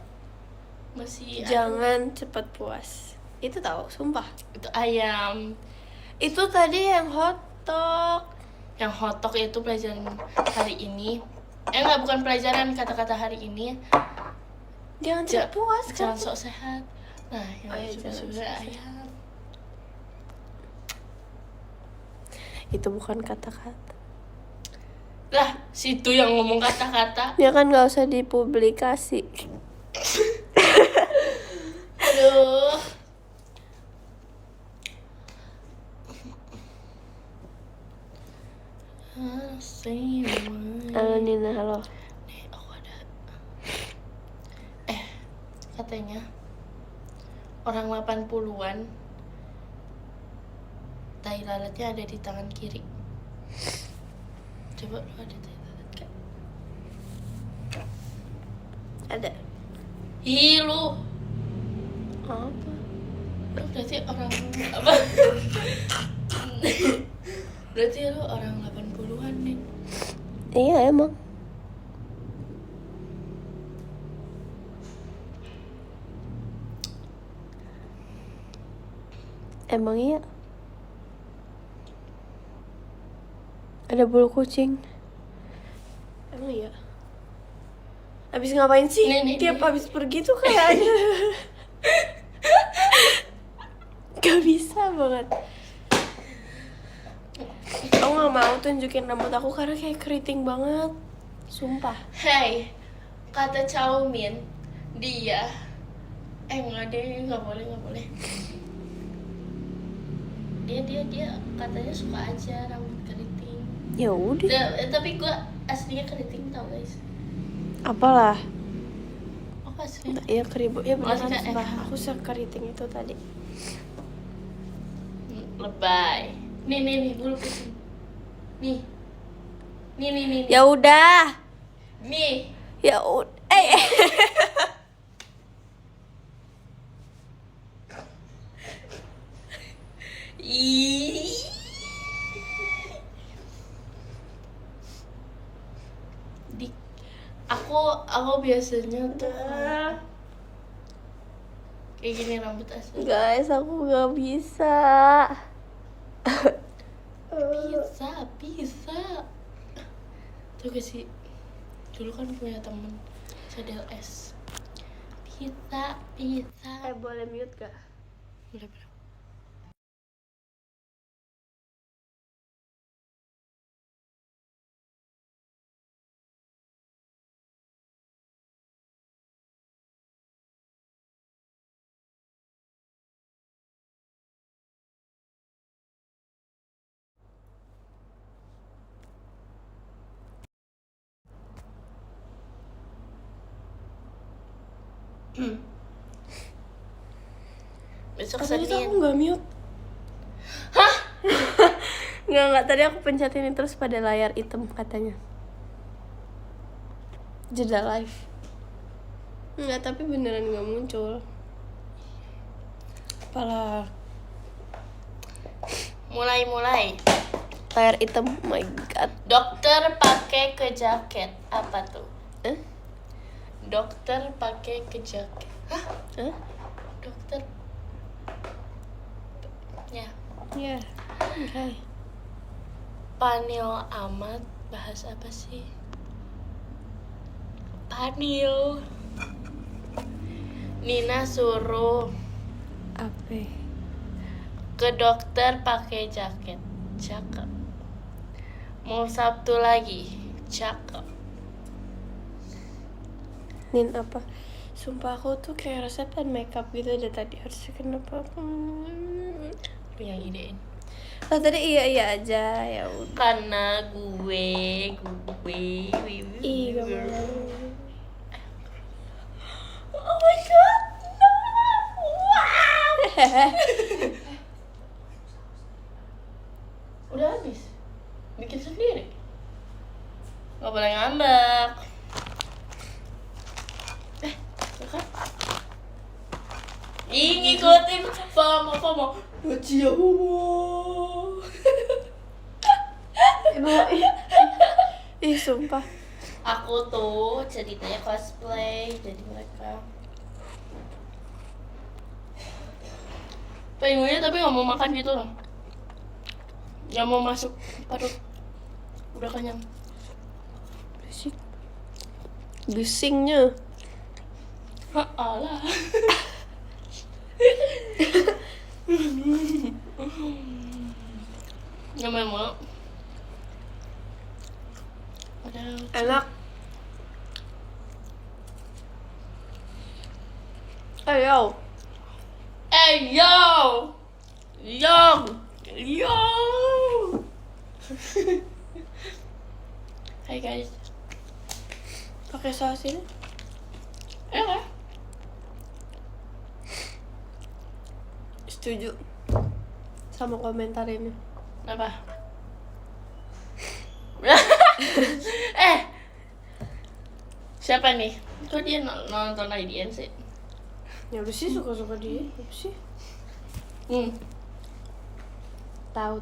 Masih Jangan cepat puas. Itu tahu, sumpah. itu ayam. Itu tadi yang hotdog. Yang hotdog itu pelajaran hari ini. Enggak, bukan pelajaran, kata-kata hari ini. Jangan cepat puas kan? Jangan sok sehat. Nah, yang Jangan sebenarnya sok ayam. Itu bukan kata-kata. Lah, situ yang ngomong kata-kata. Ya kan nggak usah dipublikasi. Aduh. Halo Nina, halo. Nih, aku ada. Katanya orang 80-an tai lalatnya ada di tangan kiri. Coba lu ada tai lalat gak? Ada. Hi, lu Apa? berarti orang apa? Berarti lu orang 80-an nih. Iya emang. Emang iya. Ada bulu kucing. Emang iya. Abis ngapain sih? Nih, Tiap nih. abis pergi tuh kayaknya gak bisa banget. Aku gak mau tunjukin rambut aku karena kayak keriting banget. Sumpah. Hey, kata Chow Min, dia enggak deh, nggak boleh. Dia katanya suka aja rambut keriting. Ya udah. Tapi gua aslinya keriting tau guys. Apalah. Oh aslinya. Ya keribu. Ya beneran Maksudnya, sumpah. Aku sekeriting itu tadi. Lebay. Nih bulu kesini. Nih. Ya udah. Nih. Ya udah. Ih. Aku biasanya tuh kayak gini rambut asli. Guys, aku gak bisa. Bisa. Tuh gak sih, dulu kan punya temen Cadel S. Bisa. Boleh mute gak? Boleh. Besok Tadi tuh aku Senin. gak mute. Hah? Nggak, tadi aku pencetin terus pada layar hitam katanya. Jeda live. Enggak, tapi beneran gak muncul. Apalah. Mulai. Layar hitam, oh my god. Dokter pakai ke jaket. Apa tuh? Dokter pakai ke jaket. Hah? Dokter. Ya. Ya, oke. Panil amat bahas apa sih? Panil. Nina suruh Apa? ke dokter pakai jaket. Cakep. Mau Sabtu lagi. Cakep. Nin apa? Sumpah aku tuh kayak resepan makeup gitu dari tadi. Harusnya kenapa? Aku yang idein. Oh tadi iya aja, ya udah. Karena gue. Ih, gak mau. Oh my god, no! Wow! Udah habis? Bikin sendiri? Gak boleh ngambek. Kan? Ih, ngikutin FOMO. Cia FOMO. Ih, sumpah. Aku tuh ceritanya cosplay jadi mereka. Pengennya tapi nggak mau makan gitu loh. Nggak mau masuk perut. Udah kenyang. Bisingnya. Alah. Nggak mau. Enak. Ayo. Yo. Hai guys. Pakai saus ini? Kan? Setuju sama komentar ini. Apa? Siapa nih? Kok dia nonton IDN sih? Ya udah sih, suka-suka dia. Apa sih? Tahu.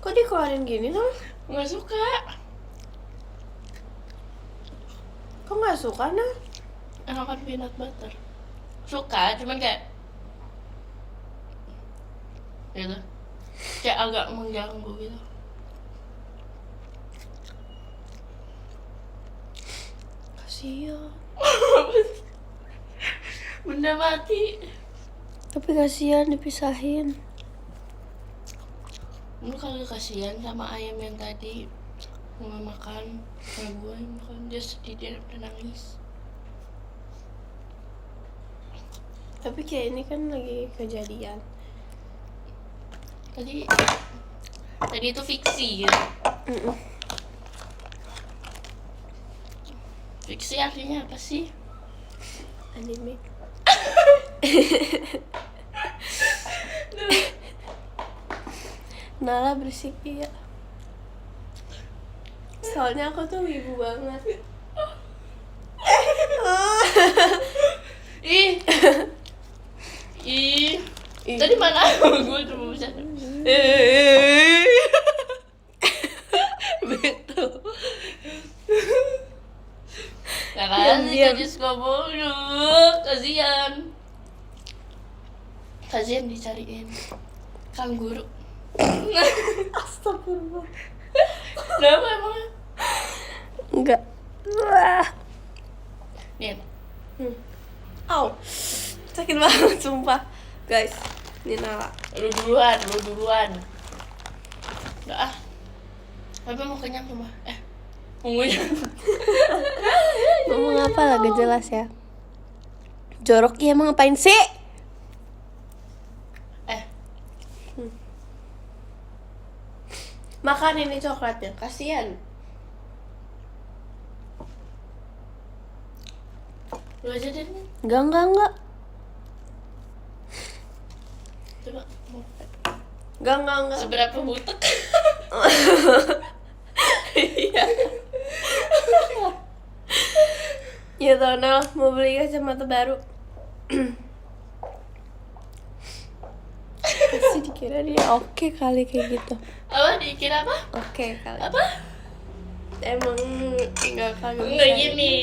Kok dia keluarin gini tuh? Nggak suka. Kok nggak suka nah? Enakan peanut butter. Suka, cuman kayak gitu. Kayak agak mengganggu gitu. Kasian. Benda mati. Tapi kasihan dipisahin. Lu kagak kasihan sama ayam yang tadi mau makan, sama gue yang makan, dia sedih, dia udah nangis. Tapi kayak ini kan lagi kejadian. Tadi itu fiksi gitu. Fiksi artinya apa sih? Anime. Nala berisik ya. Soalnya aku tuh wibu banget. Ih. Ih. Tadi mana? Gue cuma bisa. Betul. Karena gadis goblok, kasihan dicariin kang guru. Astagfirullah. Kenapa emang? Enggak. Wah. Nih, Au. Sakit banget sumpah. Guys, ini Nala. lu duluan. Enggak ah. Tapi mau kenyang cuma. Ungunya. Ngomong apa lah gak jelas ya. Jorok ya emang ngapain sih? Makan ini coklatnya, kasihan. Lu aja deh. Enggak. Coba. Enggak. Seberapa butek? Iya. Ya tau Nal, mau beli kacamata baru. Pasti dikira dia oke kali kayak gitu. Apa dikira apa? Oke kali. Apa? Emang enggak kagak Enggak bisa. gini.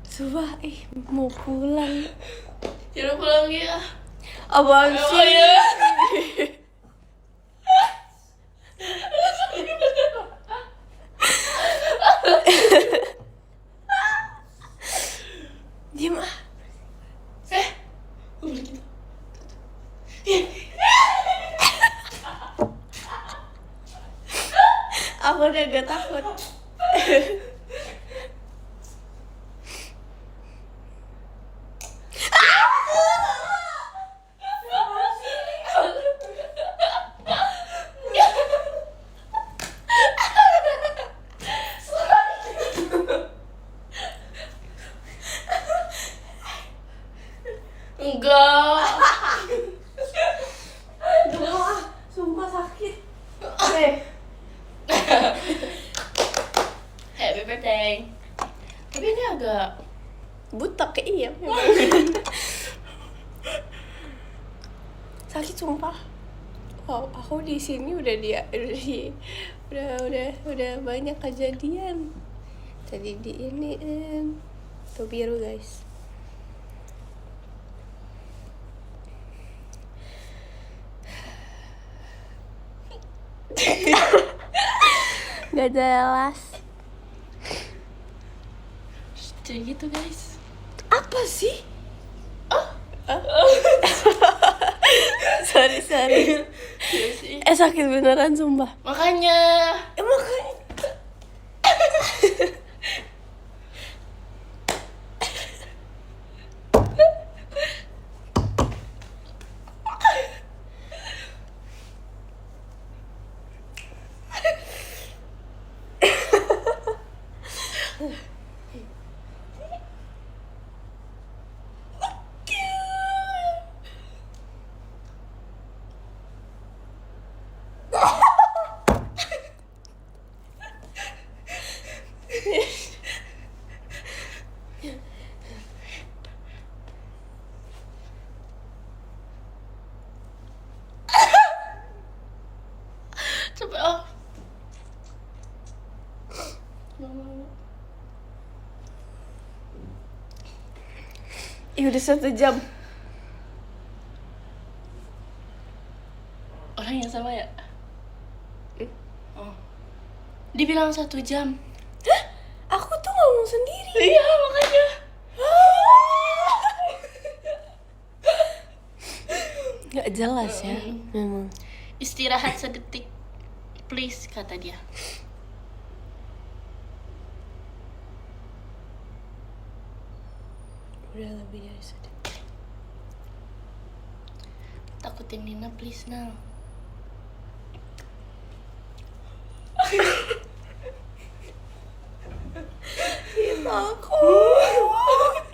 Sumpah, mau pulang. Jangan pulang ya. Apaan sih? Ya. Diam ah. Gue beli gitu. Aku udah gak takut. Enggak. Enggak, sumpah sakit. Happy birthday. Tapi ini agak Butak kayak iya. Sakit sumpah. Wow, aku di sini udah banyak kejadian. Tadi di ini tuh biru guys. Gak jelas. kayak gitu guys. Apa sih? Sorry. Iya sih. Sakit beneran sumpah. Makanya. Makanya. Coba Udah 1 jam. orang yang sama ya? Oh. Dibilang 1 jam. Aku tuh ngomong sendiri. Iya, makanya. Nggak jelas ya, memang. Istirahat sedetik, please, kata dia. Udah lebih dari sedetik. Takutin Nina, please, Nal. Takut.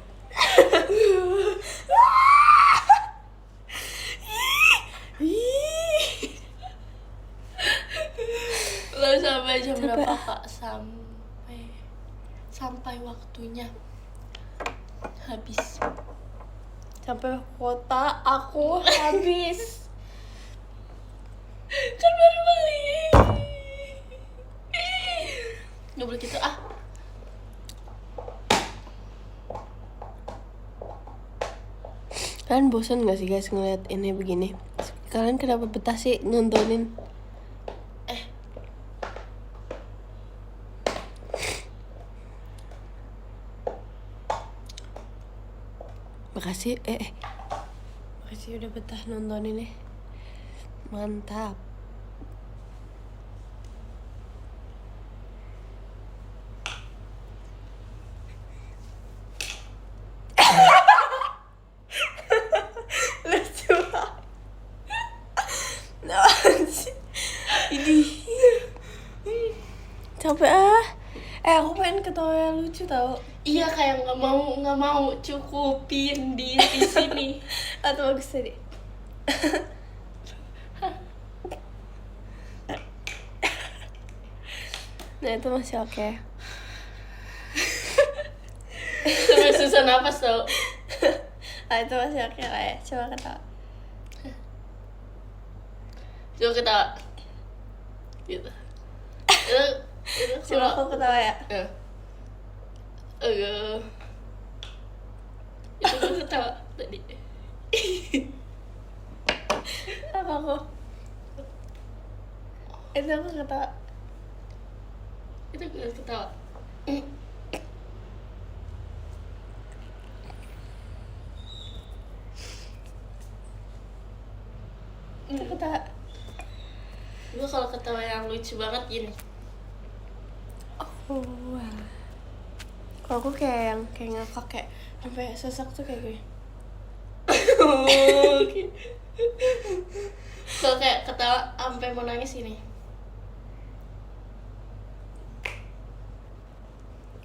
Lo sampai jam Sampai berapa, ah. Kak? Sampai waktunya habis. Sampai kota aku habis. Kan baru beli. Nggak boleh gitu, ah. Kalian bosan gak sih guys ngeliat ini begini? Kalian kenapa betah sih nontonin? Makasih, makasih udah betah nontonin nih. Mantap. Lucu banget. Ini capek ah. Aku pengen ketawa yang lucu tau. Iya, kayak nggak mau cukupin di sini. Atau bagus tadi. Nah itu masih oke. Sampai susah napas tau. Ah itu masih oke lah ya. Coba ketawa. Coba ketawa. Gitu. Itu Coba aku ketawa ya. Itu gue ketawa tadi. Apa aku? Itu aku ketawa. Itu gue ketawa. Itu ketawa. Gue kalau ketawa yang lucu banget gini. Oh wah. Kalau aku kayak ngakak kayak sampai sesak tuh kayak gini. Oke. Kalau kayak ketawa sampai mau nangis ini.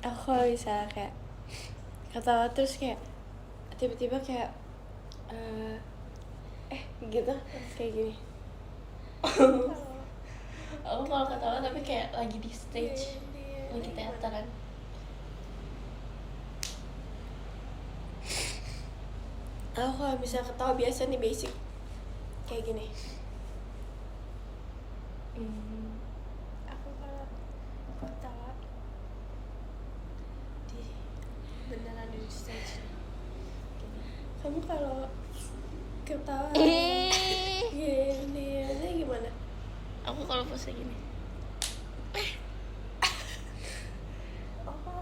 Aku kalau bisa kayak ketawa terus kayak tiba-tiba kayak gitu kayak gini. Aku kalau ketawa tapi kayak lagi di stage, lagi teateran. Aku kalau bisa ketawa biasa nih basic kayak gini. Aku kalau ketawa beneran di stage. Kamu kalau ketawa gini gimana? Aku kalau pose gini.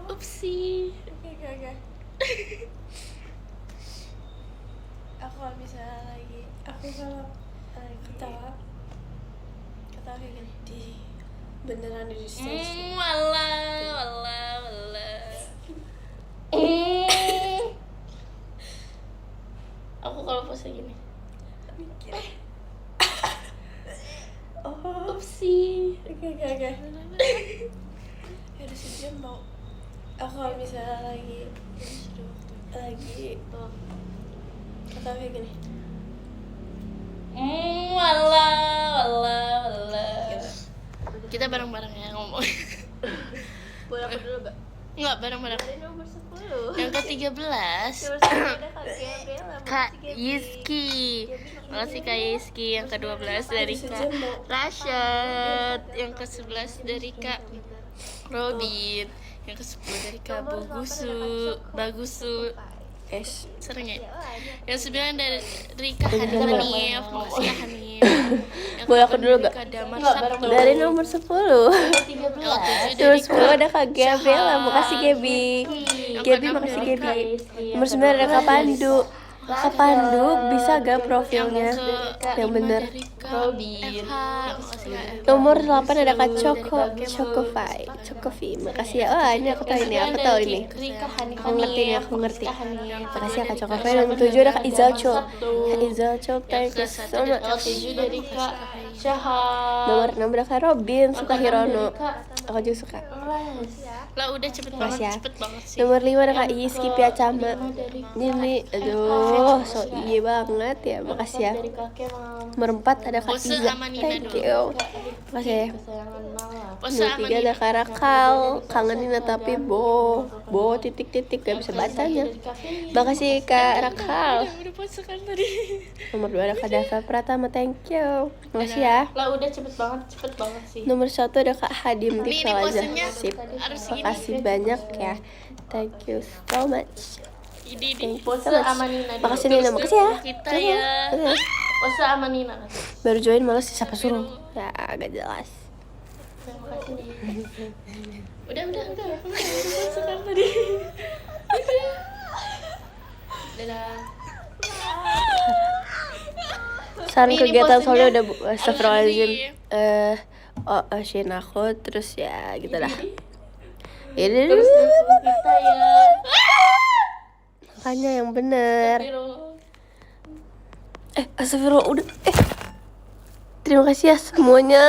Upsi. Oke. Aku kalau misalnya lagi ketawa kayak gini di beneran di stage. Walah. Aku kalau pose gini. Mikir. Upsi. Oke. Ya udah sejam mau. Aku kalau misalnya lagi ketawa kayak gini. Walah. Gitu. Kita bareng-bareng ya ngomong. Boleh aku dulu gak? Enggak, bareng-bareng. Dari nomor 10. Yang ke-13 Nomor 10 ada Kak Yiski. Makasih Kak Yiski. Yang ke-12 dari Kak Rashad. Yang ke-11 dari Kak Robin. Yang ke-10 dari Kak Bagusu. Sering ya? Yang 9 dari Kak Hanif. Makasih Kak Hanif. Yang Boleh aku dulu gak? Dari nomor 10. Nomor 10 ada Kak Gabriela. Makasih Gaby. Gaby makasih Gaby. Nomor 9 ada Kak Pandu. Kak Pandu bisa gak profilnya yang bener? Nomor 8 ada Kak Chocofi. Makasih ya. Oh ini aku tahu ini. Aku tahu ini. Aku ngerti nih, aku ngerti. Makasih ya Kak Chocofi. Nomor 7 ada Kak Izalcho. Kak Izalcho, thank you so much. dari Kak Syahab. Nomor 6 ada Kak Robin Sukahirono. Aku juga suka. Lah udah cepet Makasih ya. banget sih. Nomor 5 ada Kak Iski Piacama. Ini aduh so iya banget ya. Makasih ya. Nomor 4 ada Kak Pose Iza. sama Nina Thank dulu. you. Makasih ya. Pose Nomor sama 3 ada Kak Rakal. Kangenin tapi bo titik-titik gak bisa bacanya. Makasih Kak Rakal. Udah pose kan tadi. Nomor 2 ada Kak Dava Pratama. Thank you. Makasih ya. Lah udah cepet banget sih. Nomor 1 ada Kak Hadim di Ini Plaza. posenya Sip. harus segini. Makasih banyak ya. Thank you so much. Ini Thank you pose so much. sama Nina. dulu. Makasih Nina, makasih ya. Kita ya. Pose sama Nina. Baru join malas siapa suruh? Ya agak jelas. Udah. Pose kan tadi. Dadah. Saran Ini kegiatan posenya soalnya udah harus astagfirullahaladzim. di- Shin aku terus ya gitu dah. Terus Ini kita ya. makanya yang bener. Biro. Astagfirullah udah. Terima kasih ya semuanya.